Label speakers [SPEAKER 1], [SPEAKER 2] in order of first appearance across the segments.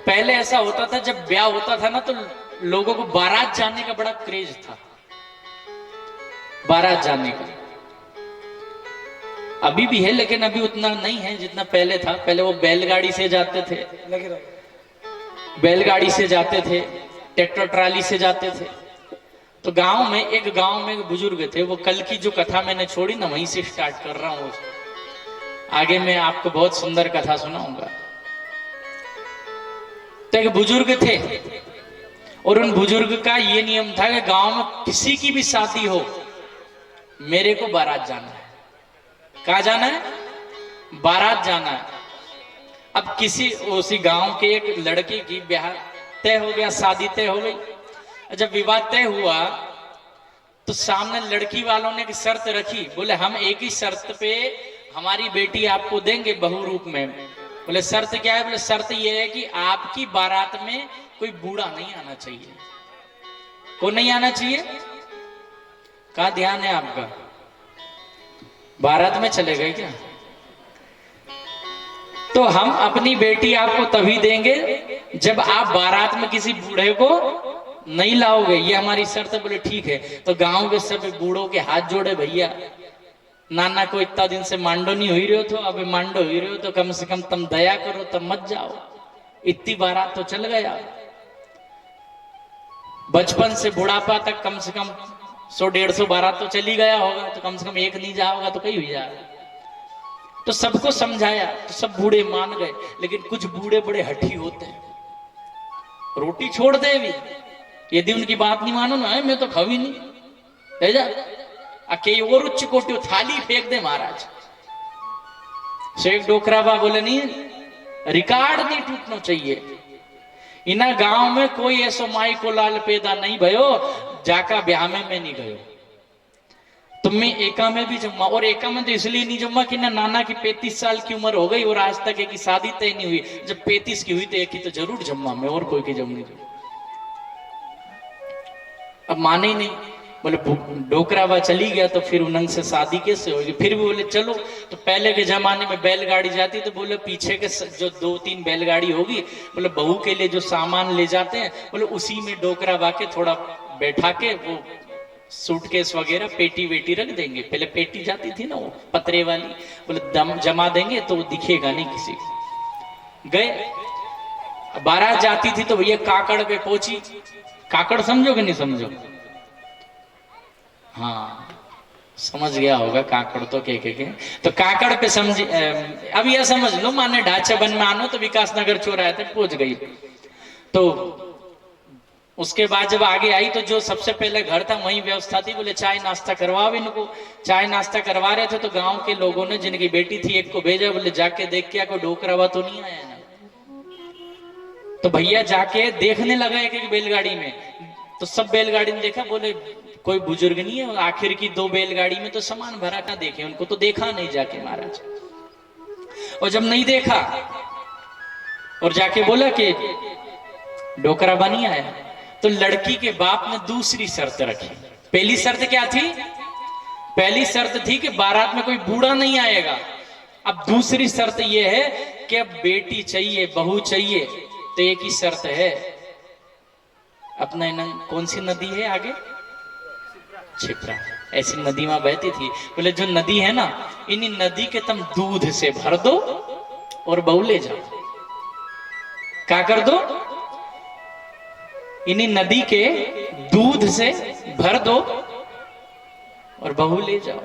[SPEAKER 1] पहले ऐसा होता था, जब ब्याह होता था ना तो लोगों को बारात जाने का बड़ा क्रेज था, बारात जाने का। अभी भी है लेकिन अभी उतना नहीं है जितना पहले था। पहले वो बैलगाड़ी से जाते थे, बैलगाड़ी से जाते थे, ट्रैक्टर ट्राली से जाते थे। तो गांव में एक बुजुर्ग थे, वो कल की जो कथा मैंने छोड़ी ना वहीं से स्टार्ट कर रहा हूं। आगे मैं आपको बहुत सुंदर कथा सुनाऊंगा। तो एक बुजुर्ग थे और उन बुजुर्ग का ये नियम था कि गांव में किसी की भी शादी हो, मेरे को बारात जाना है। कहाँ जाना है? बारात जाना है। अब किसी उसी गांव के एक लड़के की ब्याह तय हो गया, शादी तय हो गई। जब विवाह तय हुआ तो सामने लड़की वालों ने एक शर्त रखी, बोले हम एक ही शर्त पे हमारी बेटी आपको देंगे बहू रूप में। बोले शर्त क्या है? बोले शर्त यह है कि आपकी बारात में कोई बूढ़ा नहीं आना चाहिए। को नहीं आना चाहिए? कहाँ ध्यान है आपका? बारात में चले गए क्या? तो हम अपनी बेटी आपको तभी देंगे जब आप बारात में किसी बूढ़े को नहीं लाओगे, ये हमारी शर्त है। बोले ठीक है। तो गांव के सब बूढ़ों के हाथ जोड़े, भैया नाना को इतना दिन से मांडो नहीं हुई रहे हो, तो अब मांडो हुई रहे हो तो कम से कम तुम दया करो, तब मत जाओ। इतनी बारात तो चल गया। बचपन से बुढ़ापा तक कम से कम 100-150 बारात तो चली गया होगा, तो कम से कम एक नहीं जाओगा तो कहीं हुई जाएगा। तो सबको समझाया तो सब बूढ़े मान गए, लेकिन कुछ बूढ़े बड़े हठी होते हैं, रोटी छोड़ दे भी, यदि उनकी बात नहीं मानो ना, मैं तो खावी नहीं ले जा। अकेले और उच्च कोटि थाली फेंक दे महाराज। शेख डोकराबा बोले नहीं, रिकॉर्ड नहीं टूटना चाहिए। इना गांव में कोई ऐसो माई को लाल पैदा नहीं भयो जाका ब्याह में मैं नहीं गयो। तो मैं एका में भी जम्मा, और एका में तो इसलिए नहीं जम्मा कि ना नाना की 35 साल की उम्र हो गई और आज तक एक की शादी तय नहीं हुई। जब 35 की हुई तो एक की तो जरूर जम्मा मैं, और कोई की जम नहीं जम्मा। अब माने ही नहीं, बोले डोकरावा चली गया तो फिर उनंग से शादी कैसे होगी? फिर भी बोले चलो। तो पहले के जमाने में बैलगाड़ी जाती तो बोले पीछे के जो 2-3 बैलगाड़ी होगी, बोले बहू के लिए जो सामान ले जाते हैं, बोले उसी में डोकरावा के थोड़ा बैठा के वो सूटकेस वगैरह पेटी वेटी रख देंगे। पहले पेटी जाती थी ना वो पतरे वाली, बोले दम जमा देंगे तो वो दिखेगा नहीं किसी को। गए, बारात जाती थी तो भैया काकड़ पे पहुंची। काकड़ समझो कि नहीं समझो? हाँ समझ गया होगा काकड़ तो के। तो काकड़ पे समझ, अब यह समझ लो माने ढांचे बन में आनो तो विकासनगर चौराहे तक पहुंच गई। तो उसके बाद जब आगे आई तो जो सबसे पहले घर था वही व्यवस्था थी, बोले चाय नाश्ता करवाओ इनको। चाय नाश्ता करवा रहे थे तो गांव के लोगों ने जिनकी बेटी थी एक को भेजा, बोले जाके देख के कोई डोकरावा तो नहीं आया ना। तो भैया जाके देखने लगा एक बैलगाड़ी में, तो सब बैलगाड़ी में देखा, बोले कोई बुजुर्ग नहीं है। आखिर की 2 बैलगाड़ी में तो सामान भरा था, देखे उनको तो देखा नहीं जाके महाराज। और जब नहीं देखा और जाके बोला कि डोकरावा नहीं आया, तो लड़की के बाप ने दूसरी शर्त रखी। पहली शर्त क्या थी? पहली शर्त थी कि बारात में कोई बूढ़ा नहीं आएगा। अब दूसरी शर्त यह है कि अब बेटी चाहिए, बहू चाहिए। तो एक ही शर्त है, अपना कौन सी नदी है आगे? छिपरा। ऐसी नदी वहां बहती थी। बोले जो नदी है ना, इन्हीं नदी के तुम दूध से भर दो और बहू ले जाओ। क्या कर दो? इन्हीं नदी के दूध से भर दो और बहू ले जाओ।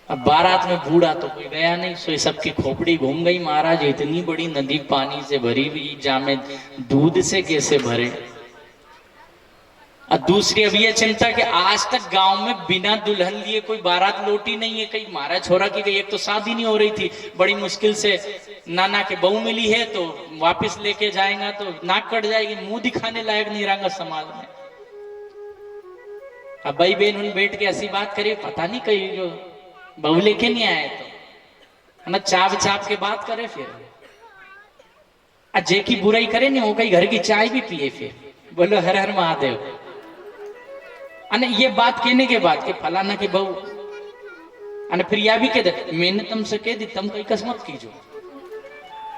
[SPEAKER 1] अब बारात में बूढ़ा तो कोई गया नहीं, सो सबकी खोपड़ी घूम गई। महाराज इतनी बड़ी नदी पानी से भरी हुई, जामे दूध से कैसे भरे? और दूसरी अब ये चिंता कि आज तक गांव में बिना दुल्हन लिए कोई बारात लौटी नहीं है। कहीं महाराज छोरा की गई, एक तो शादी नहीं हो रही थी, बड़ी मुश्किल से नाना के बहू मिली है, तो वापस लेके जाएगा तो नाक कट जाएगी, मुंह दिखाने लायक नहीं रहेगा समाज में। अब भाई बहन उन बैठ के ऐसी बात करे, पता नहीं कहीं जो बहू लेके नहीं आए तो ना चाप चाप के बात करे। फिर अजय की बुराई करे नहीं, वो कहीं घर की चाय भी पिए, फिर बोलो हर हर महादेव। अने ये बात कहने के बाद कि फलाना की बहू, अने फिर यह भी कह दे मैंने तुमसे कह दी, तुम कोई कसमत कीजो।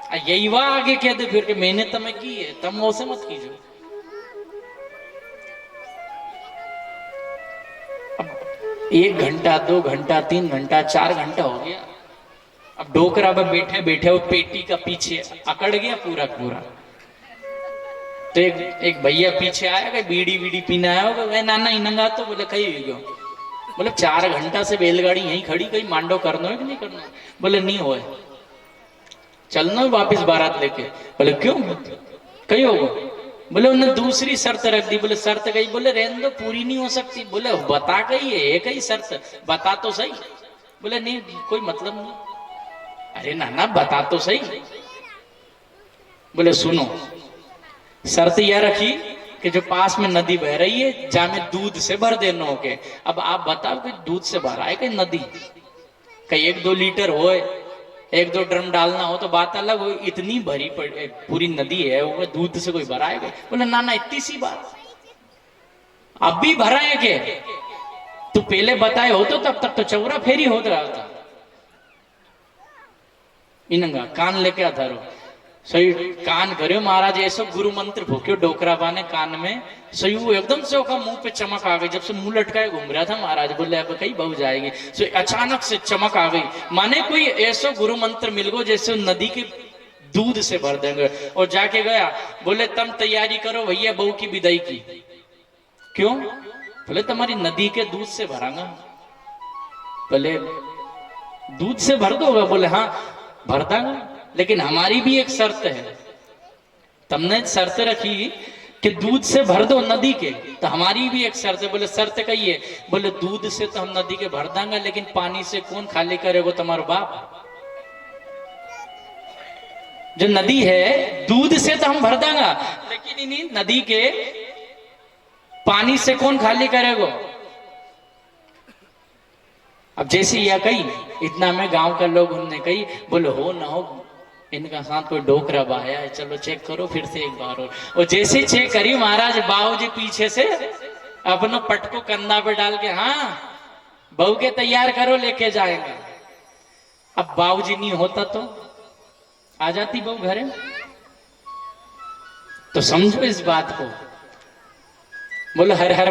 [SPEAKER 1] यही वह आगे कह दे फिर कि मैंने तमें की है, तुम वो से मत कीजिए। अब 1 घंटा 2 घंटा 3 घंटा 4 घंटा हो गया। अब डोकरा पर बैठे बैठे वो पेटी का पीछे अकड़ गया पूरा पूरा। तो एक भैया पीछे आया, कि बीड़ी बीड़ी पीना आया होगा, वह नाना ही नंगा। तो बोले कहीं हुई गयो। बोले 4 घंटा से बैलगाड़ी यहीं खड़ी, कहीं मांडो करना है कि नहीं करना? बोले नहीं हो, चलना है वापिस बारात लेके। बोले क्यों, कहीं होगा? बोले उन्हें दूसरी शर्त रख दी। बोले शर्त गई? बोले रहने दो, पूरी नहीं हो सकती। बोले बता गई है एक ही शर्त, बता तो सही। बोले नहीं कोई मतलब नहीं। अरे नाना बता तो सही। बोले सुनो, शर्त यह रखी कि जो पास में नदी बह रही है, जा में दूध से भर देना हो के। अब आप बताओ कि दूध से भरा है कि नदी, कहीं 1-2 लीटर हो, 1-2 ड्रम डालना हो तो बात अलग हो। इतनी भरी पूरी नदी है, वो दूध से कोई भरा है? बोले ना ना इतनी सी बात, अब भी भरा है के? तू पहले बताए हो तो तब तक तो चौरा फेरी हो रहा था। इनंगा कान लेके अधारो सही कान करो महाराज, ऐसो गुरु मंत्र भूक्यो डोकरा बाने कान में। सही वो एकदम से ओका मुंह पे चमक आ गई। जब से मुंह लटकाए घूम रहा था महाराज, बोले अब कहीं बहू जाएगी। सो अचानक से चमक आ गई, माने कोई ऐसो गुरु मंत्र मिल गो जैसे नदी के दूध से भर देंगे। और जाके गया, बोले तुम तैयारी करो भैया बहू की विदाई की। क्यों? बोले तुम्हारी नदी के दूध से भरांगा। बोले दूध से भर दोगे? बोले हाँ भर दूंगा, लेकिन हमारी भी एक शर्त है। तुमने शर्त रखी कि दूध से भर दो नदी के, तो हमारी भी एक शर्त है। बोले शर्त कही है? बोले दूध से तो हम नदी के भर देंगे, लेकिन पानी से कौन खाली करेगा? तुम्हारा बाप। जो नदी है दूध से तो हम भर देंगे, लेकिन इन्हीं नदी के पानी से कौन खाली करेगा? अब जैसे यह कही, इतना में गांव का लोग उनने कही, बोले हो ना हो इनका साथ कोई डोकरा बाया है, चलो चेक करो फिर से एक बार। और जैसे चेक करी महाराज, बाबू जी पीछे से अपना पटको कंधा पे डाल के, हाँ बहू के तैयार करो लेके जाएंगे। अब बाबू जी नहीं होता तो आ जाती बहू घरे। तो समझो इस बात को। बोलो हर हर